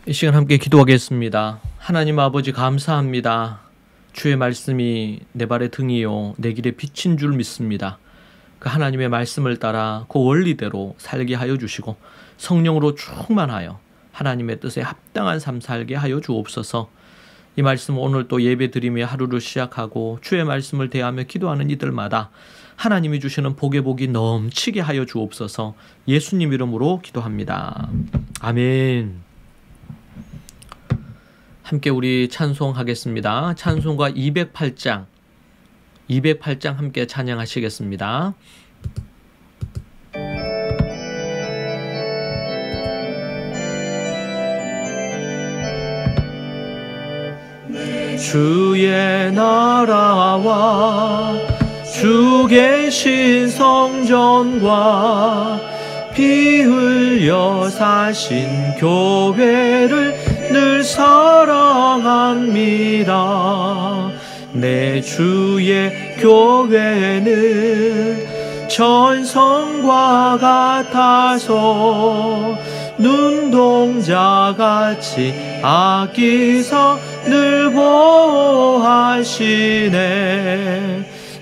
이 시간 함께 기도하겠습니다. 하나님 아버지 감사합니다. 주의 말씀이 내 발의 등이요 내 길의 빛인 줄 믿습니다. 그 하나님의 말씀을 따라 그 원리대로 살게 하여 주시고 성령으로 충만하여 하나님의 뜻에 합당한 삶 살게 하여 주옵소서. 이 말씀 오늘 또 예배 드리며 하루를 시작하고 주의 말씀을 대하며 기도하는 이들마다 하나님이 주시는 복의 복이 넘치게 하여 주옵소서. 예수님 이름으로 기도합니다. 아멘. 함께 우리 찬송하겠습니다. 찬송가 208장 함께 찬양하시겠습니다. 주의 나라와 주 계신 성전과 피 흘려 사신 교회를 늘 사랑합니다. 내 주의 교회는 전성과 같아서 눈동자같이 아끼사 늘 보호하시네.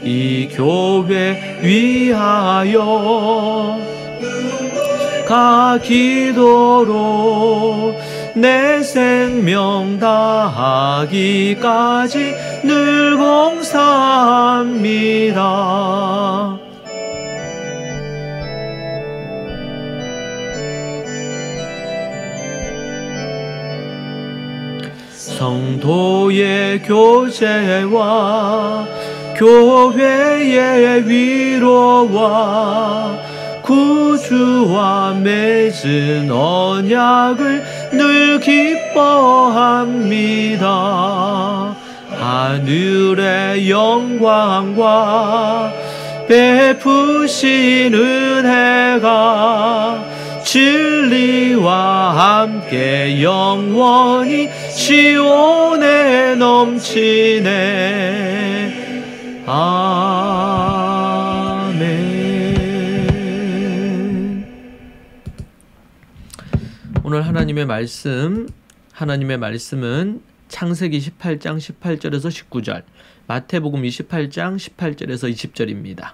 이 교회 위하여 가기도록 내 생명 다하기까지 늘 봉사합니다. 성도의 교제와 교회의 위로와 구주와 맺은 언약을 늘 기뻐합니다. 하늘의 영광과 베푸신 은혜가 진리와 함께 영원히 시온에 넘치네. 아멘. 오늘 하나님의 말씀은 창세기 18장 18절에서 19절, 마태복음 28장 18절에서 20절입니다.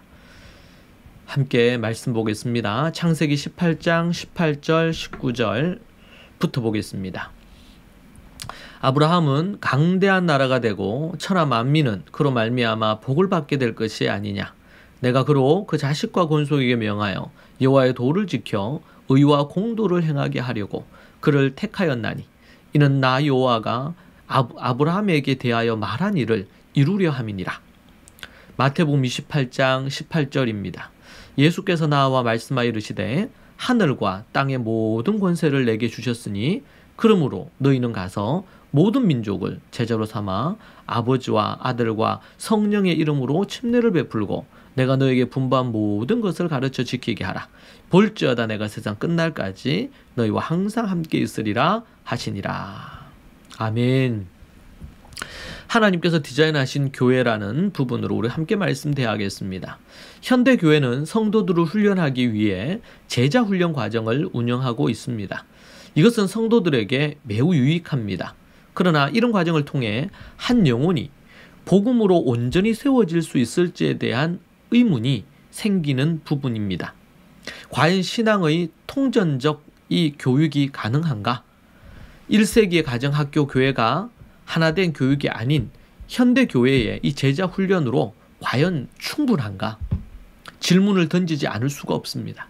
함께 말씀 보겠습니다. 창세기 18장 18절 19절부터 보겠습니다. 아브라함은 강대한 나라가 되고 천하 만민은 그로 말미암아 복을 받게 될 것이 아니냐. 내가 그로 그 자식과 권속에게 명하여 여호와의 도를 지켜 의와 공도를 행하게 하려고 그를 택하였나니 이는 나 여호와가 아브라함에게 대하여 말한 일을 이루려 함이니라. 마태복음 28장 18절입니다. 예수께서 나와 말씀하여 이르시되 하늘과 땅의 모든 권세를 내게 주셨으니 그러므로 너희는 가서 모든 민족을 제자로 삼아 아버지와 아들과 성령의 이름으로 침례를 베풀고 내가 너에게 분부한 모든 것을 가르쳐 지키게 하라. 볼지어다 내가 세상 끝날까지 너희와 항상 함께 있으리라 하시니라. 아멘. 하나님께서 디자인하신 교회라는 부분으로 우리 함께 말씀 대하겠습니다. 현대 교회는 성도들을 훈련하기 위해 제자 훈련 과정을 운영하고 있습니다. 이것은 성도들에게 매우 유익합니다. 그러나 이런 과정을 통해 한 영혼이 복음으로 온전히 세워질 수 있을지에 대한 의문이 생기는 부분입니다. 과연 신앙의 통전적 이 교육이 가능한가? 1세기의 가정학교 교회가 하나된 교육이 아닌 현대교회의 이 제자 훈련으로 과연 충분한가? 질문을 던지지 않을 수가 없습니다.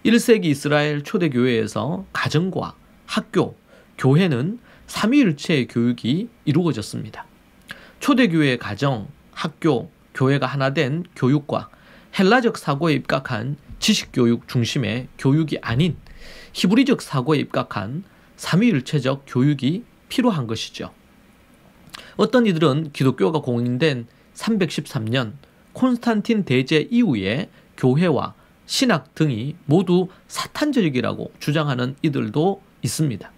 1세기 이스라엘 초대교회에서 가정과 학교, 교회는 삼위일체의 교육이 이루어졌습니다. 초대교회의 가정, 학교, 교회가 하나된 교육과 헬라적 사고에 입각한 지식교육 중심의 교육이 아닌 히브리적 사고에 입각한 삼위일체적 교육이 필요한 것이죠. 어떤 이들은 기독교가 공인된 313년 콘스탄틴 대제 이후에 교회와 신학 등이 모두 사탄적이라고 주장하는 이들도 있습니다.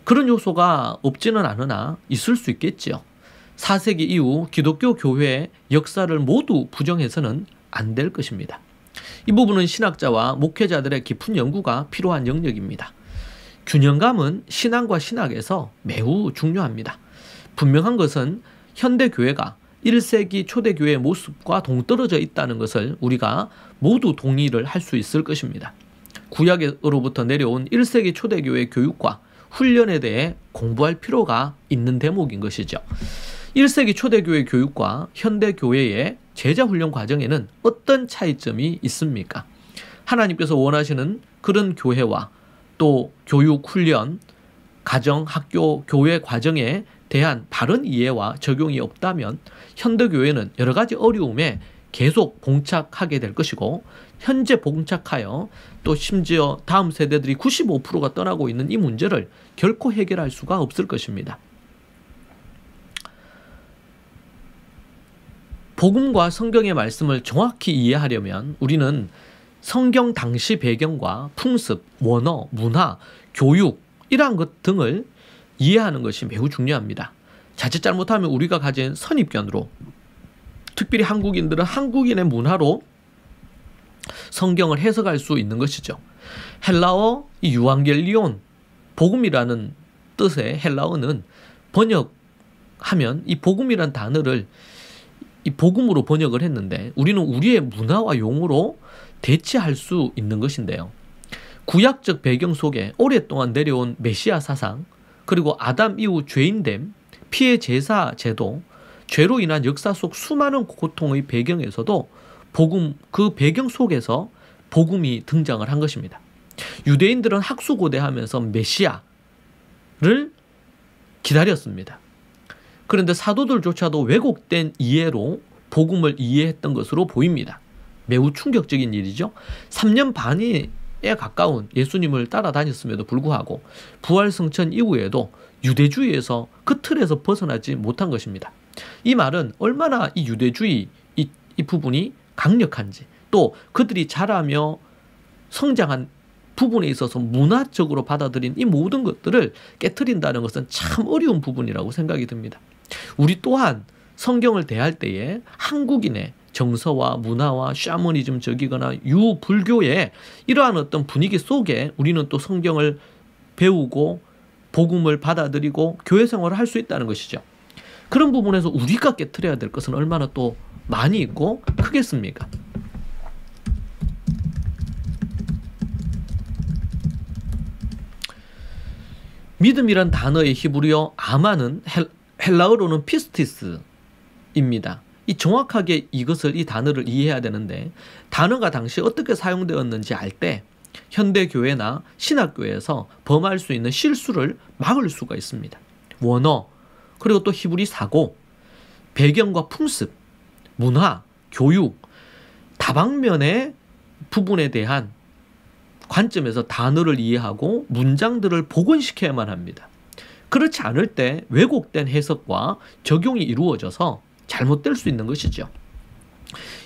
그런 요소가 없지는 않으나 있을 수 있겠지요. 4세기 이후 기독교 교회의 역사를 모두 부정해서는 안 될 것입니다. 이 부분은 신학자와 목회자들의 깊은 연구가 필요한 영역입니다. 균형감은 신앙과 신학에서 매우 중요합니다. 분명한 것은 현대 교회가 1세기 초대교회의 모습과 동떨어져 있다는 것을 우리가 모두 동의를 할 수 있을 것입니다. 구약으로부터 내려온 1세기 초대교회 교육과 훈련에 대해 공부할 필요가 있는 대목인 것이죠. 1세기 초대교회 교육과 현대교회의 제자훈련 과정에는 어떤 차이점이 있습니까? 하나님께서 원하시는 그런 교회와 또 교육, 훈련, 가정, 학교, 교회 과정에 대한 바른 이해와 적용이 없다면 현대교회는 여러 가지 어려움에 계속 봉착하게 될 것이고, 현재 봉착하여 또 심지어 다음 세대들이 95%가 떠나고 있는 이 문제를 결코 해결할 수가 없을 것입니다. 복음과 성경의 말씀을 정확히 이해하려면 우리는 성경 당시 배경과 풍습, 원어, 문화, 교육 이러한 것 등을 이해하는 것이 매우 중요합니다. 자칫 잘못하면 우리가 가진 선입견으로, 특별히 한국인들은 한국인의 문화로 성경을 해석할 수 있는 것이죠. 헬라어 유앙겔리온, 복음이라는 뜻의 헬라어는 번역하면 이 복음이란 단어를 이 복음으로 번역을 했는데 우리는 우리의 문화와 용어로 대체할 수 있는 것인데요. 구약적 배경 속에 오랫동안 내려온 메시아 사상, 그리고 아담 이후 죄인됨, 피해 제사 제도, 죄로 인한 역사 속 수많은 고통의 배경에서도 복음, 그 배경 속에서 복음이 등장을 한 것입니다. 유대인들은 학수고대하면서 메시아를 기다렸습니다. 그런데 사도들조차도 왜곡된 이해로 복음을 이해했던 것으로 보입니다. 매우 충격적인 일이죠. 3년 반에 가까운 예수님을 따라다녔음에도 불구하고 부활 성천 이후에도 유대주의에서 그 틀에서 벗어나지 못한 것입니다. 이 말은 얼마나 이 유대주의 이 부분이 강력한지, 또 그들이 자라며 성장한 부분에 있어서 문화적으로 받아들인 이 모든 것들을 깨트린다는 것은 참 어려운 부분이라고 생각이 듭니다. 우리 또한 성경을 대할 때에 한국인의 정서와 문화와 샤머니즘적이거나 유불교의 이러한 어떤 분위기 속에 우리는 또 성경을 배우고 복음을 받아들이고 교회 생활을 할 수 있다는 것이죠. 그런 부분에서 우리가 깨트려야 될 것은 얼마나 또 많이 있고 크겠습니까? 믿음이란 단어의 히브리어 아마는 헬라어로는 피스티스입니다. 이 정확하게 이 단어를 이해해야 되는데, 단어가 당시 어떻게 사용되었는지 알 때 현대교회나 신학교에서 범할 수 있는 실수를 막을 수가 있습니다. 원어, 그리고 또 히브리 사고, 배경과 풍습, 문화, 교육, 다방면의 부분에 대한 관점에서 단어를 이해하고 문장들을 복원시켜야만 합니다. 그렇지 않을 때 왜곡된 해석과 적용이 이루어져서 잘못될 수 있는 것이죠.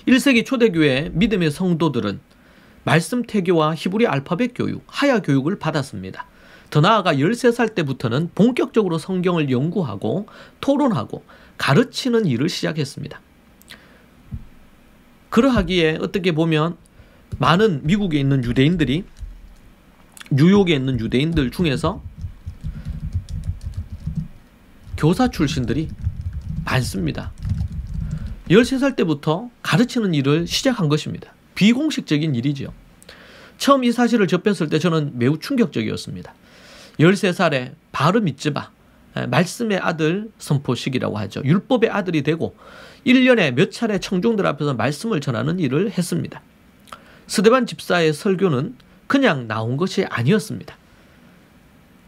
1세기 초대교회 믿음의 성도들은 말씀 태교와 히브리 알파벳 교육, 하야 교육을 받았습니다. 더 나아가 13살 때부터는 본격적으로 성경을 연구하고 토론하고 가르치는 일을 시작했습니다. 그러하기에 어떻게 보면 많은 미국에 있는 유대인들이, 뉴욕에 있는 유대인들 중에서 교사 출신들이 많습니다. 13살 때부터 가르치는 일을 시작한 것입니다. 비공식적인 일이죠. 처음 이 사실을 접했을 때 저는 매우 충격적이었습니다. 13살에 바르 미츠바, 말씀의 아들 선포식이라고 하죠. 율법의 아들이 되고 1년에 몇 차례 청중들 앞에서 말씀을 전하는 일을 했습니다. 스데반 집사의 설교는 그냥 나온 것이 아니었습니다.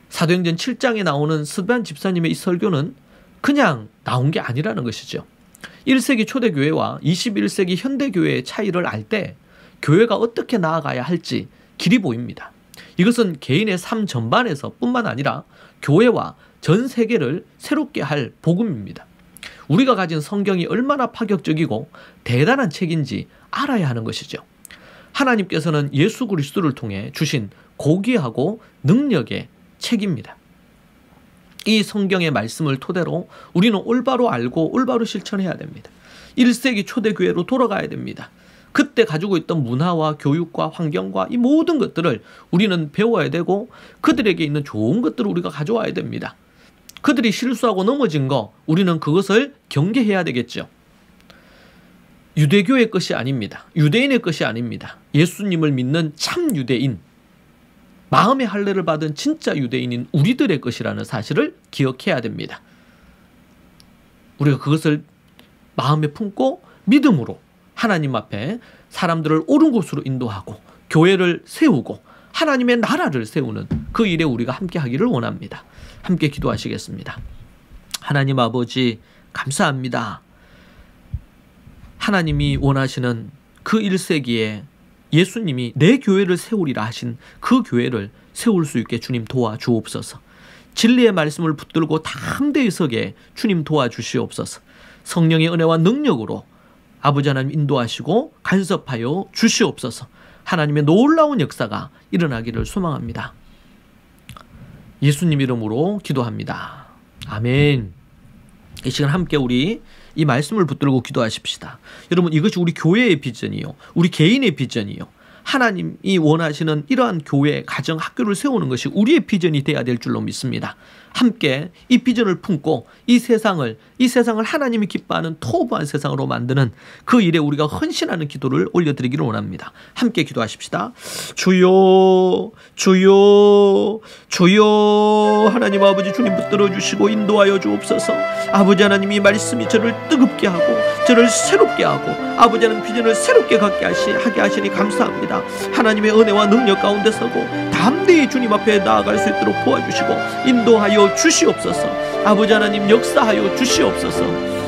사도행전 7장에 나오는 스데반 집사님의 이 설교는 그냥 나온 게 아니라는 것이죠. 1세기 초대교회와 21세기 현대교회의 차이를 알 때 교회가 어떻게 나아가야 할지 길이 보입니다. 이것은 개인의 삶 전반에서 뿐만 아니라 교회와 전 세계를 새롭게 할 복음입니다. 우리가 가진 성경이 얼마나 파격적이고 대단한 책인지 알아야 하는 것이죠. 하나님께서는 예수 그리스도를 통해 주신 고귀하고 능력의 책입니다. 이 성경의 말씀을 토대로 우리는 올바로 알고 올바로 실천해야 됩니다. 1세기 초대교회로 돌아가야 됩니다. 그때 가지고 있던 문화와 교육과 환경과 이 모든 것들을 우리는 배워야 되고 그들에게 있는 좋은 것들을 우리가 가져와야 됩니다. 그들이 실수하고 넘어진 거 우리는 그것을 경계해야 되겠죠. 유대교의 것이 아닙니다. 유대인의 것이 아닙니다. 예수님을 믿는 참 유대인, 마음의 할례를 받은 진짜 유대인인 우리들의 것이라는 사실을 기억해야 됩니다. 우리가 그것을 마음에 품고 믿음으로 하나님 앞에 사람들을 옳은 곳으로 인도하고 교회를 세우고 하나님의 나라를 세우는 그 일에 우리가 함께 하기를 원합니다. 함께 기도하시겠습니다. 하나님 아버지 감사합니다. 하나님이 원하시는 그 1세기에 예수님이 내 교회를 세우리라 하신 그 교회를 세울 수 있게 주님 도와주옵소서. 진리의 말씀을 붙들고 담대히 서게 주님 도와주시옵소서. 성령의 은혜와 능력으로 아버지 하나님 인도하시고 간섭하여 주시옵소서. 하나님의 놀라운 역사가 일어나기를 소망합니다. 예수님 이름으로 기도합니다. 아멘. 이 시간 함께 우리 이 말씀을 붙들고 기도하십시다. 여러분, 이것이 우리 교회의 비전이요, 우리 개인의 비전이요, 하나님이 원하시는 이러한 교회, 가정, 학교를 세우는 것이 우리의 비전이 되어야 될 줄로 믿습니다. 함께 이 비전을 품고 이 세상을 하나님이 기뻐하는 토부한 세상으로 만드는 그 일에 우리가 헌신하는 기도를 올려드리기를 원합니다. 함께 기도하십시다. 주여, 주여, 주여. 하나님 아버지, 주님 붙들어 주시고 인도하여 주옵소서. 아버지 하나님, 이 말씀이 저를 뜨겁게 하고 저를 새롭게 하고 아버지 하나님 비전을 새롭게 하게 하시니 감사합니다. 하나님의 은혜와 능력 가운데 서고 담대히 주님 앞에 나아갈 수 있도록 도와주시고 인도하여 주시옵소서. 아버지 하나님 역사하여 주시옵소서.